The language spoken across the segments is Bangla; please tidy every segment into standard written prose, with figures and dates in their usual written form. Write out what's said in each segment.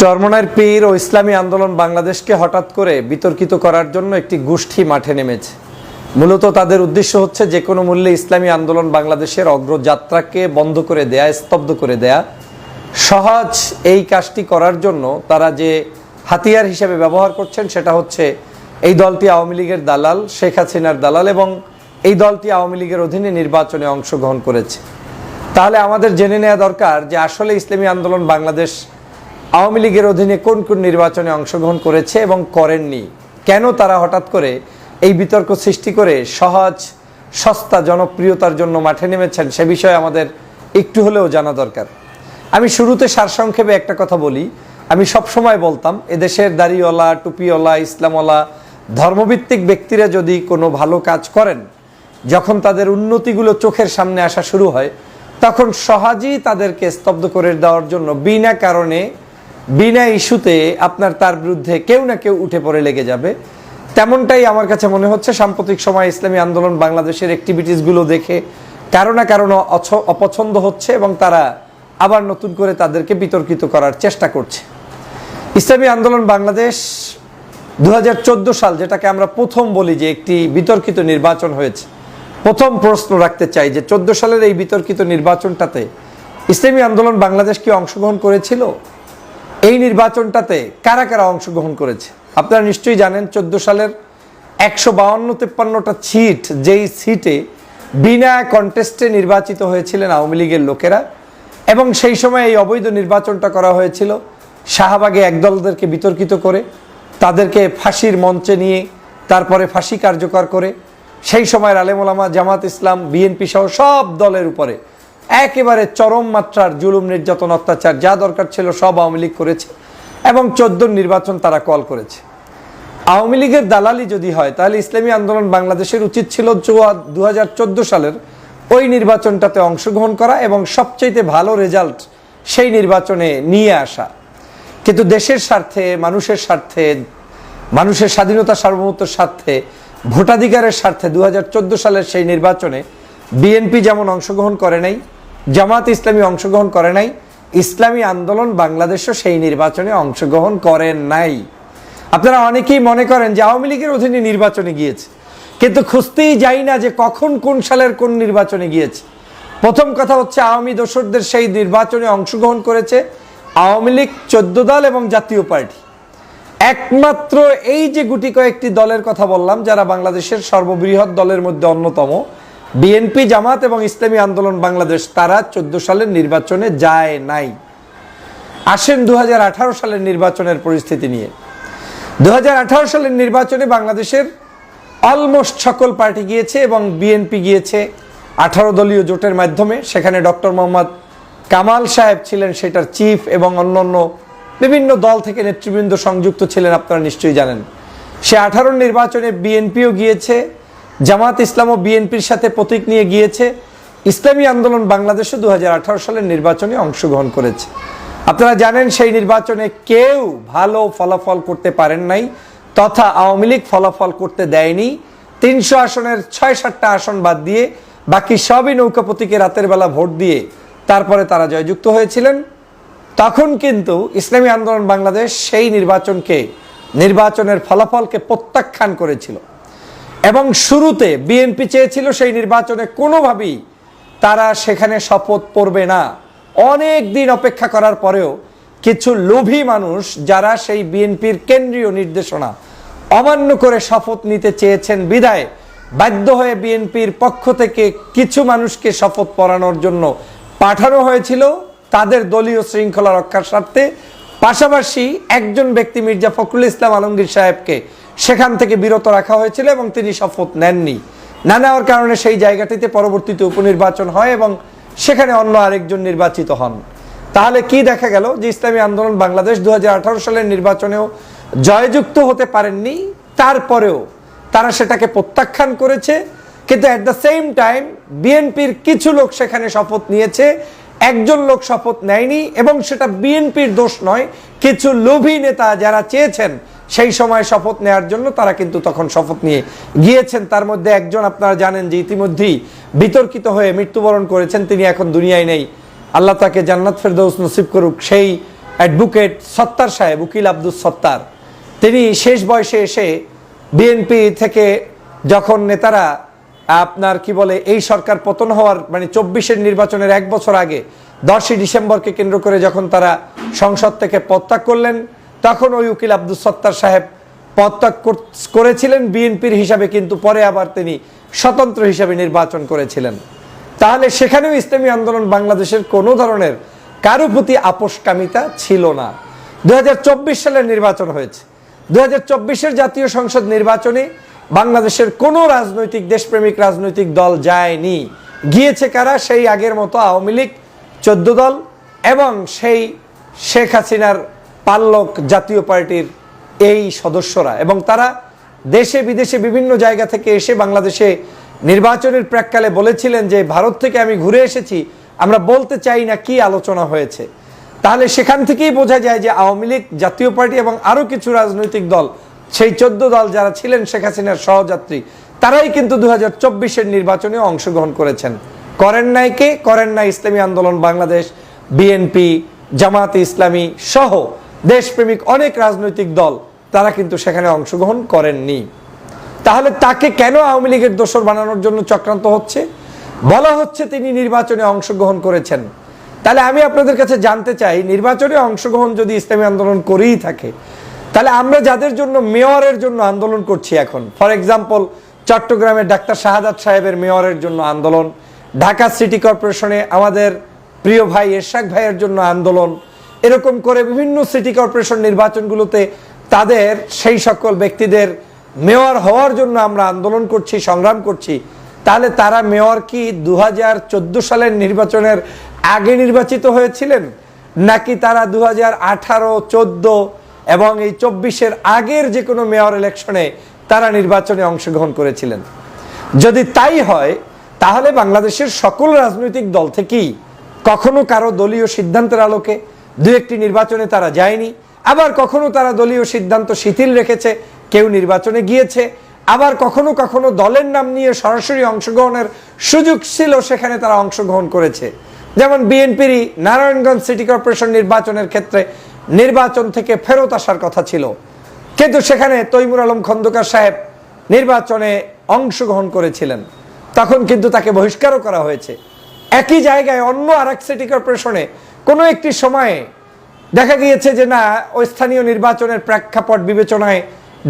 চরমনাইয়ের পীর ও ইসলামী আন্দোলন বাংলাদেশকে হঠাৎ করে বিতর্কিত করার জন্য একটি গোষ্ঠী মাঠে নেমেছে। মূলত তাদের উদ্দেশ্য হচ্ছে যে কোনো মূল্যে ইসলামী আন্দোলন বাংলাদেশের অগ্রযাত্রাকে বন্ধ করে দেয়া, স্তব্ধ করে দেয়া। সহজ এই কাজটি করার জন্য তারা যে হাতিয়ার হিসেবে ব্যবহার করছেন সেটা হচ্ছে এই দলটি আওয়ামী লীগের দালাল, শেখ হাসিনার দালাল, এবং এই দলটি আওয়ামী লীগের অধীনে নির্বাচনে অংশগ্রহণ করেছে। তাহলে আমাদের জেনে নেওয়া দরকার যে আসলে ইসলামী আন্দোলন বাংলাদেশ আওয়ামী লীগের অধীনে কোন কোন নির্বাচনে অংশগ্রহণ করেছে এবং করেননি, কেন তারা হঠাৎ করে এই বিতর্ক সৃষ্টি করে সহজ সস্তা জনপ্রিয়তার জন্য মাঠে নেমেছেন, সে বিষয়ে আমাদের একটু হলেও জানা দরকার। আমি শুরুতে সারসংক্ষেপে একটা কথা বলি। আমি সবসময় বলতাম এদেশের দাড়িওয়ালা, টুপিওয়ালা, ইসলামওয়ালা ধর্মভিত্তিক ব্যক্তিরা যদি কোনো ভালো কাজ করেন, যখন তাদের উন্নতিগুলো চোখের সামনে আসা শুরু হয়, তখন সহজেই তাদেরকে স্তব্ধ করে দেওয়ার জন্য বিনা কারণে, বিনা ইস্যুতে আপনার তার বিরুদ্ধে কেউ না কেউ উঠে পড়ে লেগে যাবে। তেমনটাই আমার কাছে মনে হচ্ছে সাম্প্রতিক সময় ইসলামী আন্দোলন বাংলাদেশের অ্যাক্টিভিটিসগুলো দেখে কারো না কারো অপছন্দ হচ্ছে এবং তারা আবার নতুন করে তাদেরকে বিতর্কিত করার চেষ্টা করছে। ইসলামী আন্দোলন বাংলাদেশ 2014 সাল, যেটাকে আমরা প্রথম বলি যে একটি বিতর্কিত নির্বাচন হয়েছে, প্রথম প্রশ্ন রাখতে চাই যে 14 সালের এই বিতর্কিত নির্বাচনটাতে ইসলামী আন্দোলন বাংলাদেশ কি অংশগ্রহণ করেছিল? এই নির্বাচনটাতে কারা কারা অংশগ্রহণ করেছে আপনারা নিশ্চয়ই জানেন। 14 সালের 152-53টা সিট, যেই সিটে বিনা কন্টেস্টে নির্বাচিত হয়েছিলেন আওয়ামী লীগের লোকেরা, এবং সেই সময় এই অবৈধ নির্বাচনটা করা হয়েছিল শাহবাগে একদলদেরকে বিতর্কিত করে, তাদেরকে ফাঁসির মঞ্চে নিয়ে তারপরে ফাঁসি কার্যকর করে সেই সময়ের আলেম ওলামা, জামাত ইসলাম, বিএনপি সহ সব দলের উপরে একেবারে চরম মাত্রার জুলুম, নির্যাতন, অত্যাচার যা দরকার ছিল সব আওয়ামী লীগ করেছে এবং 14 নির্বাচন তারা কল করেছে। আওয়ামী লীগের দালালি যদি হয় তাহলে ইসলামী আন্দোলন বাংলাদেশের উচিত ছিল 2014 সালের ওই নির্বাচনটাতে অংশগ্রহণ করা এবং সবচেয়ে ভালো রেজাল্ট সেই নির্বাচনে নিয়ে আসা। কিন্তু দেশের স্বার্থে, মানুষের স্বার্থে, মানুষের স্বাধীনতা সার্বভৌমত্বের স্বার্থে, ভোটাধিকারের স্বার্থে 2014 সালের সেই নির্বাচনে বিএনপি যেমন অংশগ্রহণ করে নাই, জামাত ইসলামী অংশগ্রহণ করে নাই, ইসলামী আন্দোলন বাংলাদেশও সেই নির্বাচনে অংশগ্রহণ করেন নাই। আপনারা অনেকেই মনে করেন যে আওয়ামী লীগের অধীনে নির্বাচনে গিয়েছে, কিন্তু খুঁজতেই যাই না যে কখন কোন সালের কোন নির্বাচনে গিয়েছে। প্রথম কথা হচ্ছে আওয়ামী দোসরদের সেই নির্বাচনে অংশগ্রহণ করেছে আওয়ামী লীগ 14 দল এবং জাতীয় পার্টি। একমাত্র এই যে গুটি কয়েকটি দলের কথা বললাম যারা বাংলাদেশের সর্ববৃহৎ দলের মধ্যে অন্যতম, বিএনপি, জামাত এবং ইসলামী আন্দোলন বাংলাদেশ, তারা 14 সালের নির্বাচনে যায় নাই। আসেন 2018 সালের নির্বাচনের পরিস্থিতি নিয়ে। 2018 সালের নির্বাচনে বাংলাদেশের অলমোস্ট সকল পার্টি গিয়েছে এবং বিএনপি গিয়েছে 18 দলীয় জোটের মাধ্যমে। সেখানে ডক্টর মোহাম্মদ কামাল সাহেব ছিলেন সেটার চিফ এবং অন্যান্য বিভিন্ন দল থেকে নেতৃবৃন্দ সংযুক্ত ছিলেন, আপনারা নিশ্চয়ই জানেন। সে 18 নির্বাচনে বিএনপিও গিয়েছে, জামাত ইসলামও বিএনপির সাথে প্রতীক নিয়ে গিয়েছে, ইসলামী আন্দোলন বাংলাদেশও 2018 সালের নির্বাচনে অংশগ্রহণ করেছে। আপনারা জানেন সেই নির্বাচনে কেউ ভালো ফলাফল করতে পারেন নাই, তথা আওয়ামী লীগ ফলাফল করতে দেয়নি। 300 আসনের 6-7টা আসন বাদ দিয়ে বাকি সবই নৌকা প্রতীকে রাতের বেলা ভোট দিয়ে তারপরে তারা জয়যুক্ত হয়েছিলেন। তখন কিন্তু ইসলামী আন্দোলন বাংলাদেশ সেই নির্বাচনের ফলাফলকে প্রত্যাখ্যান করেছিল এবং শুরুতে বিএনপি চেয়েছিল সেই নির্বাচনে কোনোভাবেই তারা সেখানে শপথ পড়বে না। অনেক দিন অপেক্ষা করার পরেও কিছু লোভী মানুষ যারা সেই বিএনপির কেন্দ্রীয় নির্দেশনা অমান্য করে শপথ নিতে চেয়েছেন বিধায় বাধ্য হয়ে বিএনপির পক্ষ থেকে কিছু মানুষকে শপথ পড়ানোর জন্য পাঠানো হয়েছিল তাদের দলীয় শৃঙ্খলা রক্ষার স্বার্থে। পাশাপাশি একজন ব্যক্তি মির্জা ফখরুল ইসলাম আলমগীর সাহেবকে সেখান থেকে বিরত রাখা হয়েছিল এবং তিনি শপথ নেননি। না নেওয়ার কারণে সেই জায়গাটিতে পরবর্তীতে উপনির্বাচন হয় এবং সেখানে অন্য আরেকজন নির্বাচিত হন। তাহলে কি দেখা গেল যে ইসলামী আন্দোলন বাংলাদেশ 2018 সালের নির্বাচনেও জয়যুক্ত হতে পারেননি, তারপরেও তারা সেটাকে প্রত্যাখ্যান করেছে। কিন্তু অ্যাট দ্য সেম টাইম বিএনপির কিছু লোক সেখানে শপথ নিয়েছে, একজন লোক শপথ নেয়নি এবং সেটা বিএনপির দোষ নয়। কিছু লোভী নেতা যারা চেয়েছেন সেই সময় শপথ নেওয়ার জন্য তারা কিন্তু তখন শপথ নিয়ে গিয়েছেন। তার মধ্যে একজন আপনারা জানেন যে ইতিমধ্যেই বিতর্কিত হয়ে মৃত্যুবরণ করেছেন, তিনি এখন দুনিয়ায় নেই। আল্লাহ তাকে জান্নাত ফেরদৌস নসিব করুক। সেই অ্যাডভোকেট সত্তার সাহেব, উকিল আব্দুল সত্তার, তিনি শেষ বয়সে এসে বিএনপি থেকে যখন নেতারা আপনার কি বলে এই সরকার পতন হওয়ার মানে 24-এর নির্বাচনের 1 বছর আগে 10ই ডিসেম্বরকে কেন্দ্র করে যখন তারা সংসদ থেকে পদত্যাগ করলেন, তখন ওই উকিল আব্দুল সত্তার সাহেব পদত্যাগ করেছিলেন বিএনপির হিসাবে, কিন্তু পরে আবার তিনি স্বতন্ত্র হিসাবে নির্বাচন করেছিলেন। তাহলে সেখানেও ইসলামী আন্দোলন বাংলাদেশের কোনো ধরনের কারো প্রতি আপোষকামিতা ছিল না। 2024 সালের নির্বাচন হয়েছে। 2024-এর জাতীয় সংসদ নির্বাচনে বাংলাদেশের কোনো রাজনৈতিক দেশপ্রেমিক রাজনৈতিক দল যায়নি। গিয়েছে কারা? সেই আগের মতো আওয়ামী লীগ 14 দল এবং সেই শেখ হাসিনার পাল্লক জাতীয় পার্টির এই সদস্যরা, এবং তারা দেশে বিদেশে বিভিন্ন জায়গা থেকে এসে বাংলাদেশে নির্বাচনের প্রাক্কালে বলেছিলেন যে ভারত থেকে আমি ঘুরে এসেছি, আমরা বলতে চাই না কি আলোচনা হয়েছে। তাহলে সেখান থেকেই বোঝা যায় যে আওয়ামী লীগ, জাতীয় পার্টি এবং আরো কিছু রাজনৈতিক দল, সেই 14 দল যারা ছিলেন শেখ হাসিনার সহযাত্রী, তারাই কিন্তু 2024-এর নির্বাচনে অংশগ্রহণ করেছেন। করেন নাই কে? করেন নাই ইসলামী আন্দোলন বাংলাদেশ, বিএনপি, জামাতে ইসলামী সহ দেশপ্রেমিক অনেক রাজনৈতিক দল, তারা কিন্তু সেখানে অংশগ্রহণ করেননি। তাহলে তাকে কেন আওয়ামী লীগের দোসর বানানোর জন্য চক্রান্ত হচ্ছে? বলা হচ্ছে তিনি নির্বাচনে অংশগ্রহণ করেছেন। তাহলে আমি আপনাদের কাছে জানতে চাই, নির্বাচনে অংশগ্রহণ যদি ইসলামী আন্দোলন করেই থাকে, তাহলে আমরা যাদের জন্য মেয়রের জন্য আন্দোলন করছি এখন, ফর এক্সাম্পল চট্টগ্রামের ডাক্তার শাহাদাত সাহেবের মেয়রের জন্য আন্দোলন, ঢাকা সিটি কর্পোরেশনে আমাদের প্রিয় ভাই এরশাদ ভাইয়ের জন্য আন্দোলন, এরকম করে বিভিন্ন সিটি কর্পোরেশন নির্বাচনগুলোতে তাদের সেই সকল ব্যক্তিদের মেয়র হওয়ার জন্য আমরা আন্দোলন করছি, সংগ্রাম করছি। তাহলে তারা মেয়র কি 2014 সালের নির্বাচনের আগে নির্বাচিত হয়েছিলেন, নাকি তারা 2018, 14 এবং এই 24-এর আগের যে কোনো মেয়র ইলেকশনে তারা নির্বাচনে অংশগ্রহণ করেছিলেন? যদি তাই হয়, তাহলে বাংলাদেশের সকল রাজনৈতিক দল থেকেই কখনো কারো দলীয় সিদ্ধান্তের আলোকে 2-1টি নির্বাচনে তারা যায়নি, আবার কখনো তারা দলীয় সিদ্ধান্ত শিথিল রেখেছে, কেউ নির্বাচনে গিয়েছে, আবার কখনো কখনো দলের নাম নিয়ে সরাসরি অংশগ্রহণের সুযোগ ছিল, সেখানে তারা অংশগ্রহণ করেছে। যেমন বিএনপির নারায়ণগঞ্জ সিটি কর্পোরেশন নির্বাচনের ক্ষেত্রে নির্বাচন থেকে ফেরত আসার কথা ছিল, কিন্তু সেখানে তৈমুর আলম খন্দকার সাহেব নির্বাচনে অংশগ্রহণ করেছিলেন, তখন কিন্তু তাকে বহিষ্কারও করা হয়েছে। একই জায়গায় অন্য আরেক সিটি কর্পোরেশনে কোনো একটি সময়ে দেখা গিয়েছে যে না, ওই স্থানীয় নির্বাচনের প্রেক্ষাপট বিবেচনায়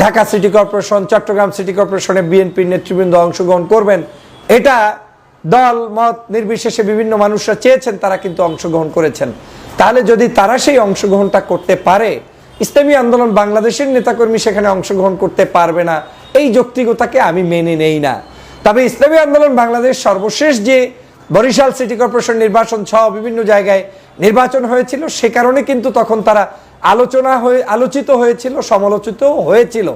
Dhaka city corporation, Chittagong city কর্পোরেশনে বিএনপির নেতৃবৃন্দ অংশগ্রহণ করবেন, এটা দল মত নির্বিশেষে বিভিন্ন মানুষরা চেয়েছেন, তারা কিন্তু অংশগ্রহণ করেছেন। তাহলে যদি তারা সেই অংশগ্রহণটা করতে পারে, ইসলামী আন্দোলন বাংলাদেশের নেতাকর্মী সেখানে অংশগ্রহণ করতে পারবে না, এই যৌক্তিকতাকে আমি মেনে নেই না। তবে ইসলামী আন্দোলন বাংলাদেশ সর্বশেষ যে বরিশাল সিটি কর্পোরেশন নির্বাচন সহ বিভিন্ন জায়গায় নির্বাচন হয়েছিল, সে কারণে কিন্তু তখন তারা আলোচিত হয়েছিল, সমালোচিত হয়েছিল।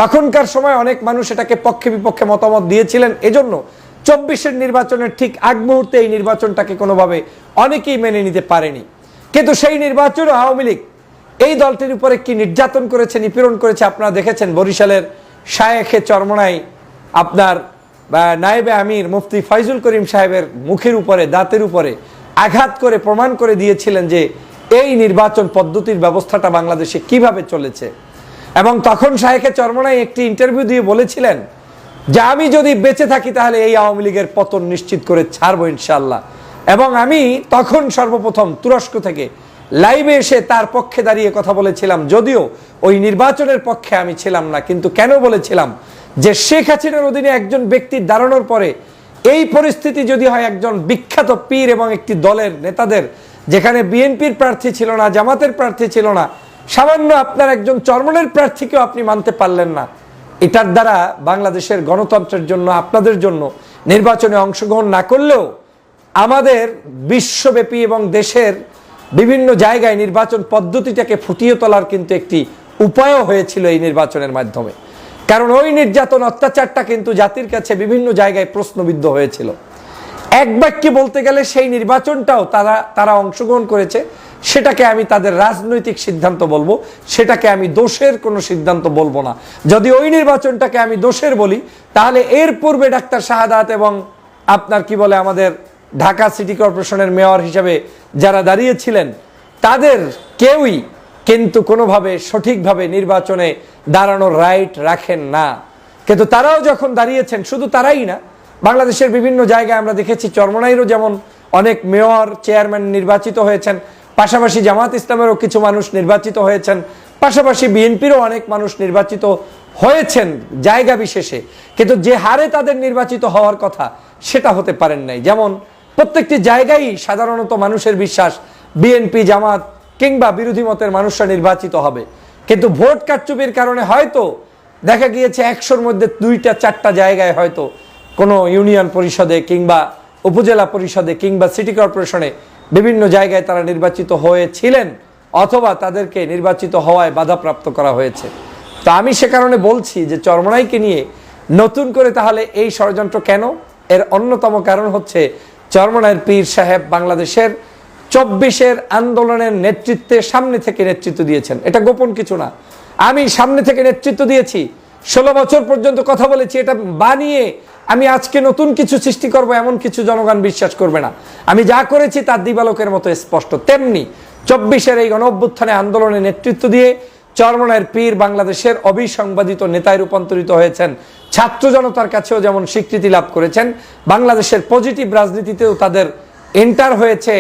তখনকার সময় অনেক মানুষ এটাকে পক্ষে বিপক্ষে মতামত দিয়েছিলেন। এজন্য 24-এর নির্বাচনের ঠিক আগ মুহূর্তে এই নির্বাচনটাকে কোনোভাবে অনেকেই মেনে নিতে পারেনি। কিন্তু সেই নির্বাচনে আওয়ামী লীগ এই দলটির উপরে কি নির্যাতন করেছে, নিপীড়ন করেছে আপনারা দেখেছেন। বরিশালের শায়েখে চরমনাই আপনার নায়েবে আমির মুফতি ফয়জুল করিম সাহেবের মুখের উপরে, দাঁতের উপরে আঘাত করে প্রমাণ করে দিয়েছিলেন যে এই নির্বাচন পদ্ধতির ব্যবস্থাটা বাংলাদেশে কিভাবে চলেছে। এবং তখন শায়েখে চরমনাই একটি ইন্টারভিউ দিয়ে বলেছিলেন যে আমি যদি বেঁচে থাকি তাহলে এই আওয়ামী লীগের পতন নিশ্চিত করে ছাড়বো ইনশাআল্লাহ। এবং আমি তখন সর্বপ্রথম তুরস্ক থেকে লাইভে এসে তার পক্ষে দাঁড়িয়ে কথা বলেছিলাম, যদিও ওই নির্বাচনের পক্ষে আমি ছিলাম না, কিন্তু কেন বলেছিলাম যে শেখ হাসিনার অধীনে একজন ব্যক্তির দাঁড়ানোর পরে এই পরিস্থিতি যদি হয়, একজন বিখ্যাত পীর এবং একটি দলের নেতাদের, যেখানে বিএনপির প্রার্থী ছিল না, জামাতের প্রার্থী ছিল না, সামান্য আপনার একজন চরমনের প্রার্থীকেও আপনি মানতে পারলেন না, এটার দ্বারা বাংলাদেশের গণতন্ত্রের জন্য, আপনাদের জন্য নির্বাচনে অংশগ্রহণ না করলেও আমাদের বিশ্বব্যাপী এবং দেশের বিভিন্ন জায়গায় নির্বাচন পদ্ধতিটাকে ফুটিয়ে তোলার কিন্তু একটি উপায়ও হয়েছিল এই নির্বাচনের মাধ্যমে। কারণ ওই নির্যাতন, অত্যাচারটা কিন্তু জাতির কাছে বিভিন্ন জায়গায় প্রশ্নবিদ্ধ হয়েছিল। এক বাক্যে বলতে গেলে সেই নির্বাচনটাও তারা অংশগ্রহণ করেছে, সেটাকে আমি তাদের রাজনৈতিক সিদ্ধান্ত বলবো, সেটাকে আমি দোষের কোনো সিদ্ধান্ত বলবো না। যদি ওই নির্বাচনটাকে আমি দোষের বলি, তাহলে এর পূর্বে ডাক্তার শাহাদাত এবং আপনার কি বলে আমাদের ঢাকা সিটি কর্পোরেশনের মেয়র হিসেবে যারা দাঁড়িয়েছিলেন, তাদের কেউই কিন্তু কোনোভাবে সঠিকভাবে নির্বাচনে দাঁড়ানোর রাইট রাখেন না। কিন্তু তারাও যখন দাঁড়িয়েছেন, শুধু তারাই না, বাংলাদেশের বিভিন্ন জায়গায় আমরা দেখেছি চরমোনাইরও যেমন অনেক মেয়র চেয়ারম্যান নির্বাচিত হয়েছেন, পাশাপাশি জামাত ইসলামেরও কিছু মানুষ নির্বাচিত হয়েছেন, পাশাপাশি বিএনপিরও অনেক মানুষ নির্বাচিত হয়েছেন জায়গা বিশেষে, কিন্তু যে হারে তাদের নির্বাচিত হওয়ার কথা সেটা হতে পারেন নাই। যেমন প্রত্যেকটি জায়গায় সাধারণত মানুষের বিশ্বাস বিএনপি, জামাত কিংবা বিরোধী মতের মানুষরা নির্বাচিত হবে, কিন্তু ভোট কারচুপির কারণে হয়তো দেখা গিয়েছে 100-র মধ্যে 2-4টা জায়গায় হয়তো কোনো ইউনিয়ন পরিষদে কিংবা উপজেলা পরিষদে কিংবা সিটি কর্পোরেশনে বিভিন্ন জায়গায় তারা নির্বাচিত হয়েছিলেন, অথবা তাদেরকে নির্বাচিত হওয়ায় বাধাপ্রাপ্ত করা হয়েছে। তো আমি সে কারণে বলছি যে চরমোনাইকে নিয়ে নতুন করে তাহলে এই ষড়যন্ত্র কেন? এর অন্যতম কারণ হচ্ছে চরমোনাইয়ের পীর সাহেব বাংলাদেশের 24-এর আন্দোলনের নেতৃত্বে সামনে থেকে নেতৃত্ব দিয়েছেন। এটা গোপন কিছু না, আমি সামনে থেকে নেতৃত্ব দিয়েছি, 16 বছর পর্যন্ত কথা বলেছি। এটা বানিয়ে আমি আজকে নতুন কিছু সৃষ্টি করব এমন কিছু জনগণ বিশ্বাস করবে না। আমি যা করেছি তার দিবালোকের মতো স্পষ্ট। তেমনি 24-এর এই গণঅভ্যুত্থানে আন্দোলনে নেতৃত্ব দিয়ে চরমোনাইয়ের পীর বাংলাদেশের অবিসংবাদিত নেতায় রূপান্তরিত হয়েছেন, ছাত্র জনতার কাছেও যেমন স্বীকৃতি লাভ করেছেন, বাংলাদেশের পজিটিভ রাজনীতিতেও তাদের এন্টার হয়েছে,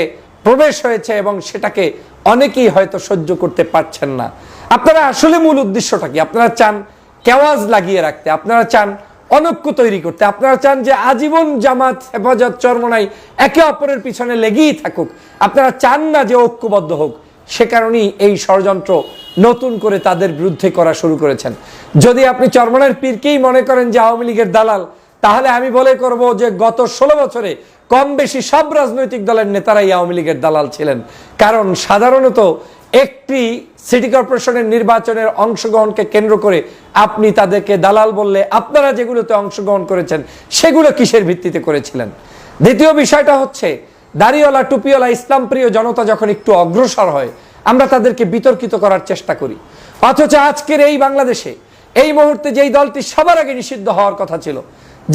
প্রবেশ হয়েছে, এবং সেটাকে অনেকেই হয়তো সহ্য করতে পারছেন না। আপনারা আসলে মূল উদ্দেশ্যটা কি? আপনারা চান কেওয়াজ লাগিয়ে রাখতে, আপনারা চান অনৈক্য তৈরি করতে, আপনারা চান যে আজীবন জামাত, হেফাজত, চরমোনাই একে অপরের পিছনে লেগেই থাকুক, আপনারা চান না যে ঐক্যবদ্ধ হোক। সে কারণেই এই ষড়যন্ত্র নতুন করে তাদের বিরুদ্ধে করা শুরু করেছেন। যদি আপনি চরমোনাইয়ের পীরকেই মনে করেন যে আওয়ামী লীগের দালাল, তাহলে আমি বলে করব যে গত 16 বছরে কম বেশি সব রাজনৈতিক দলের নেতারাই আওয়ামী লীগের দালাল ছিলেন। কারণ সাধারণত একটি সিটি কর্পোরেশনের নির্বাচনের অংশগ্রহণকে কেন্দ্র করে আপনি তাদেরকে দালাল বললে, আপনারা যেগুলোতে অংশগ্রহণ করেছেন সেগুলো কিসের ভিত্তিতে করেছিলেন? দ্বিতীয় বিষয়টা হচ্ছে, দাড়িওয়ালা টুপিওয়ালা ইসলাম প্রিয় জনতা যখন একটু অগ্রসর হয়, আমরা তাদেরকে বিতর্কিত করার চেষ্টা করি। অথচ আজকের এই বাংলাদেশে এই মুহূর্তে যেই দলটি সবার আগে নিষিদ্ধ হওয়ার কথা ছিল,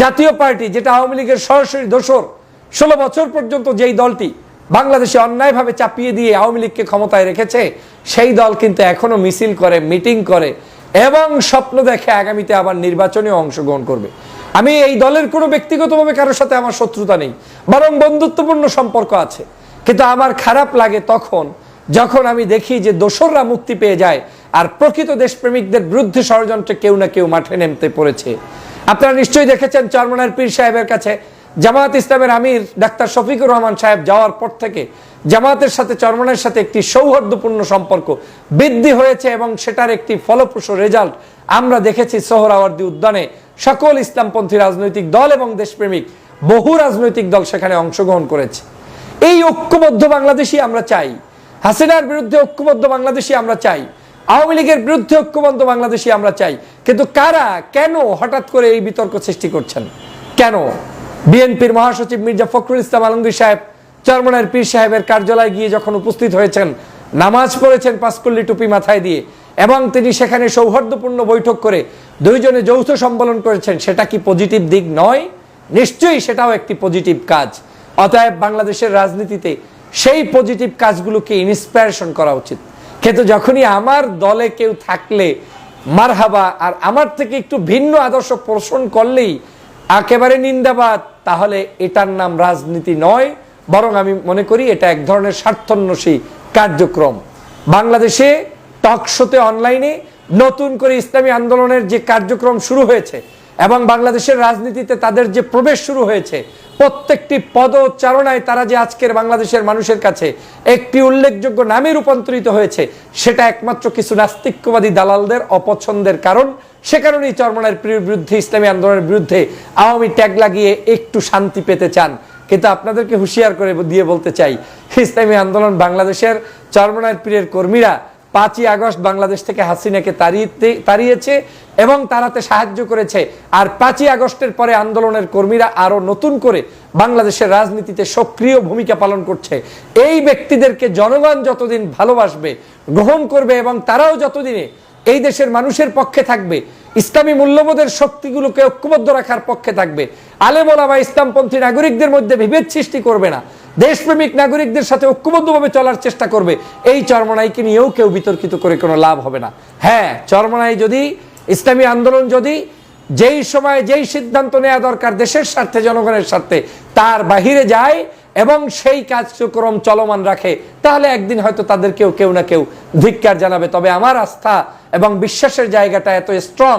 জাতীয় পার্টি, যেটা আওয়ামী লীগের সরাসরি দোসর, 16 বছর পর্যন্ত যেই দলটি বাংলাদেশে অন্যায়ভাবে চাপিয়ে দিয়ে আওয়ামী লীগকে ক্ষমতায় রেখেছে, সেই দল কিন্তু এখনো মিছিল করে, মিটিং করে এবং স্বপ্ন দেখে আগামীতে আবার নির্বাচনে অংশগ্রহণ করবে। আমি এই দলের কোনো ব্যক্তিগতভাবে কারোর সাথে আমার শত্রুতা নেই, বরং বন্ধুত্বপূর্ণ সম্পর্ক আছে। কিন্তু আমার খারাপ লাগে তখন যখন আমি দেখি যে দোসররা মুক্তি পেয়ে যায় আর প্রকৃত দেশপ্রেমিকদের বিরুদ্ধে ষড়যন্ত্রে কেউ না কেউ মাঠে নেমতে পড়েছে। আপনারা নিশ্চয়ই দেখেছেন চরমোনাইয়ের পীর সাহেবের কাছে জামায়াত ইসলামের আমির ডাক্তার শফিকুর রহমান সাহেব যাওয়ার পর থেকে জামায়াতের সাথে চরমোনাইয়ের সাথে একটি সৌহার্দ্যপূর্ণ সম্পর্ক বৃদ্ধি হয়েছে, এবং সেটার একটি ফলপ্রসূ রেজাল্ট আমরা দেখেছি সোহরাওয়ার্দী উদ্যানে। সকল ইসলামপন্থী রাজনৈতিক দল এবং দেশপ্রেমিক বহু রাজনৈতিক দল সেখানে অংশগ্রহণ করেছে। এই ঐক্যবদ্ধ বাংলাদেশী আমরা চাই, হাসিনার বিরুদ্ধে ঐক্যবদ্ধ বাংলাদেশী আমরা চাই, আওয়ামী লীগের বিরুদ্ধে ঐক্যবদ্ধ বাংলাদেশী আমরা চাই। কিন্তু কারা, কেন হঠাৎ করে এই বিতর্ক সৃষ্টি করছেন? কেন? বিএনপির মহাসচিব মির্জা ফখরুল ইসলাম আলমগীর সাহেব চরমোনাইয়ের পীর সাহেবের কার্যালয়ে গিয়ে যখন উপস্থিত হয়েছেন, নামাজ পড়েছেন পাঁচকল্লি টুপি মাথায় দিয়ে, এবং তিনি সেখানে সৌহার্দ্যপূর্ণ বৈঠক করে দুইজনে যৌথ সম্মেলন করেছেন, সেটা কি পজিটিভ দিক নয়? নিশ্চয়ই সেটাও একটি পজিটিভ কাজ। অতএব বাংলাদেশের রাজনীতিতে সেই পজিটিভ কাজগুলোকে ইন্সপিরেশন করা উচিত। কিন্তু যখনই আমার দলে কেউ থাকলে মারহাবা, আর আমার থেকে একটু ভিন্ন আদর্শ পোষণ করলেই একেবারে নিন্দাবাদ, তাহলে এটার নাম রাজনীতি নয়, বরং আমি মনে করি এটা এক ধরনের স্বার্থন্বেষী কার্যক্রম। বাংলাদেশে টকশোতে, অনলাইনে নতুন করে ইসলামী আন্দোলনের যে কার্যক্রম শুরু হয়েছে এবং বাংলাদেশের রাজনীতিতে তাদের যে প্রবেশ শুরু হয়েছে, প্রত্যেকটি পদচারণায় তারা যে আজকের বাংলাদেশের মানুষের কাছে একটি উল্লেখযোগ্য নামে রূপান্তরিত হয়েছে, সেটা একমাত্র কিছু নাস্তিক্যবাদী দালালদের অপছন্দের কারণ। সে কারণেই চরমোনাইয়ের বিরুদ্ধে, ইসলামী আন্দোলনের বিরুদ্ধে আওয়ামী ট্যাগ লাগিয়ে একটু শান্তি পেতে চান। কিন্তু আপনাদেরকে হুঁশিয়ার করে দিয়ে বলতে চাই, ইসলামী আন্দোলন বাংলাদেশের চরমোনাইয়ের পীরের কর্মীরা 5ই আগস্ট বাংলাদেশ থেকে হাসিনাকে তাড়িয়েছে এবং তাড়াতে সাহায্য করেছে। আর 5ই আগস্টের পরে আন্দোলনের কর্মীরা আরো নতুন করে বাংলাদেশের রাজনীতিতে সক্রিয় ভূমিকা পালন করছে। এই ব্যক্তিদেরকে জনগণ যতদিন ভালোবাসবে, গ্রহণ করবে, এবং তারাও যতদিনে এই দেশের মানুষের পক্ষে থাকবে, ইসলামী মূল্যবোধের শক্তিগুলোকে ঐক্যবদ্ধ রাখার পক্ষে থাকবে, আলেম ওলামা ইসলামপন্থী নাগরিকদের মধ্যে বিভেদ সৃষ্টি করবে না, দেশপ্রেমিক নাগরিকদের সাথে ঐক্যবদ্ধভাবে চলার চেষ্টা করবে। এই চরমনাইকে নিয়েও কেউ বিতর্কিত করে কোনো লাভ হবে না। হ্যাঁ, চরমনাই যদি, ইসলামী আন্দোলন যদি যেই সময় যেই সিদ্ধান্ত নেওয়া দরকার দেশের স্বার্থে, জনগণের স্বার্থে, তার বাহিরে যায় এবং সেই কার্যক্রম চলমান রাখে, তাহলে একদিন হয়তো তাদেরকেও কেউ না কেউ ধিক্কার জানাবে। তবে আমার আস্থা এবং বিশ্বাসের জায়গাটা এত স্ট্রং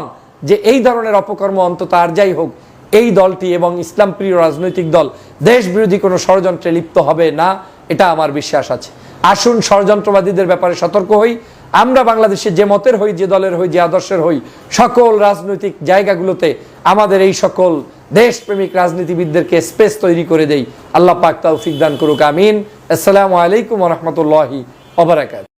যে এই ধরনের অপকর্ম অন্তত আর যাই হোক, এই দলটি এবং ইসলাম প্রিয় রাজনৈতিক দল দেশ বিরোধী কোনো ষড়যন্ত্রে লিপ্ত হবে না, এটা আমার বিশ্বাস আছে। আসুন ষড়যন্ত্রবাদীদের ব্যাপারে সতর্ক হই। আমরা বাংলাদেশে যে মতের হই, যে দলের হই, যে আদর্শের হই, সকল রাজনৈতিক জায়গাগুলোতে আমাদের এই সকল দেশপ্রেমিক রাজনীতিবিদদেরকে স্পেস তৈরি করে দেই। আল্লাহ পাক তৌফিক দান করুক, আমিন। আসসালামু আলাইকুম ওয়া রাহমাতুল্লাহি ওয়া বারাকাতুহু।